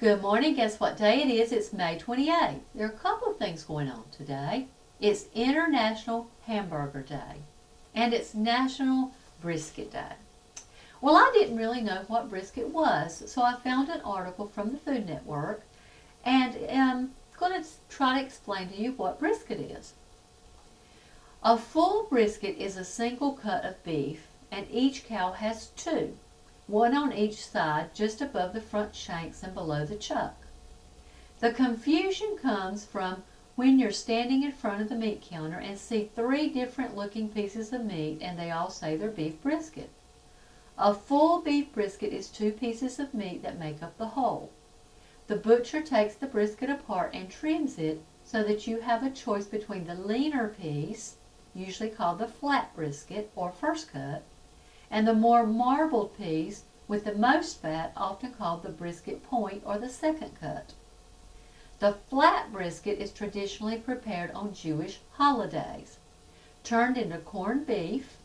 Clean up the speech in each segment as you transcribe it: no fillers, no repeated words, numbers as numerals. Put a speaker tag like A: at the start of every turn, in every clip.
A: Good morning. Guess what day it is? It's May 28th. There are a couple of things going on today. It's International Hamburger Day, and it's National Brisket Day. Well, I didn't really know what brisket was, so I found an article from the Food Network, and I'm going to try to explain to you what brisket is. A full brisket is a single cut of beef, and each cow has two. One on each side, just above the front shanks and below the chuck. The confusion comes from when you're standing in front of the meat counter and see three different looking pieces of meat and they all say they're beef brisket. A full beef brisket is two pieces of meat that make up the whole. The butcher takes the brisket apart and trims it so that you have a choice between the leaner piece, usually called the flat brisket or first cut, and the more marbled piece with the most fat, often called the brisket point or the second cut. The flat brisket is traditionally prepared on Jewish holidays, turned into corned beef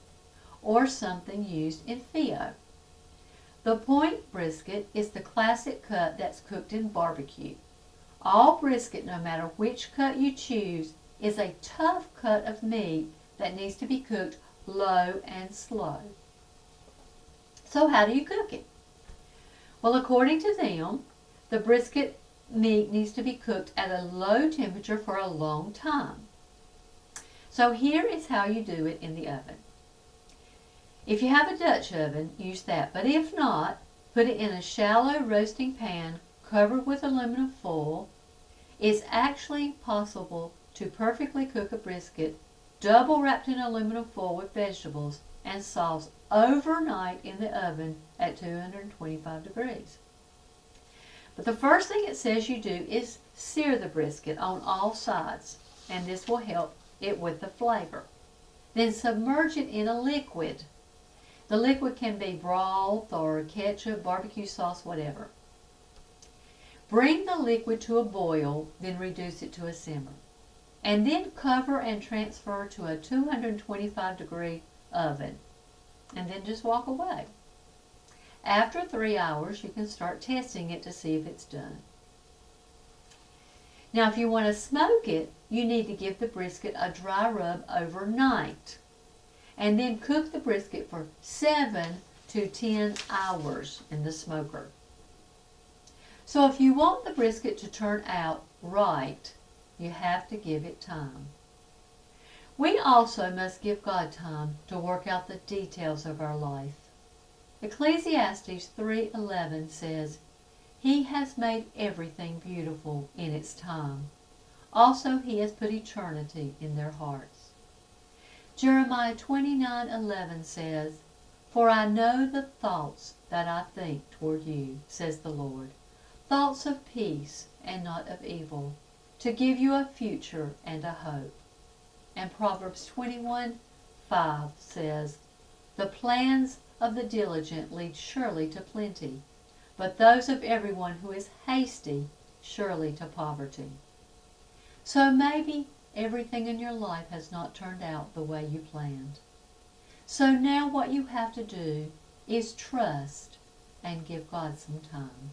A: or something used in fio. The point brisket is the classic cut that's cooked in barbecue. All brisket, no matter which cut you choose, is a tough cut of meat that needs to be cooked low and slow. So how do you cook it? Well, according to them, the brisket meat needs to be cooked at a low temperature for a long time. So here is how you do it in the oven. If you have a Dutch oven, use that, but if not, put it in a shallow roasting pan covered with aluminum foil. It's actually possible to perfectly cook a brisket double wrapped in aluminum foil with vegetables and sauce overnight in the oven at 225 degrees. But the first thing it says you do is sear the brisket on all sides, and this will help it with the flavor. Then submerge it in a liquid. The liquid can be broth or ketchup, barbecue sauce, whatever. Bring the liquid to a boil, then reduce it to a simmer. And then cover and transfer to a 225-degree oven. And then just walk away. After 3 hours, you can start testing it to see if it's done. Now, if you want to smoke it, you need to give the brisket a dry rub overnight. And then cook the brisket for 7 to 10 hours in the smoker. So if you want the brisket to turn out right, you have to give it time. We also must give God time to work out the details of our life. Ecclesiastes 3:11 says, "He has made everything beautiful in its time. Also He has put eternity in their hearts." Jeremiah 29:11 says, "For I know the thoughts that I think toward you, says the Lord, thoughts of peace and not of evil, to give you a future and a hope." And Proverbs 21:5 says, "The plans of the diligent lead surely to plenty, but those of everyone who is hasty surely to poverty." So maybe everything in your life has not turned out the way you planned. So now what you have to do is trust and give God some time.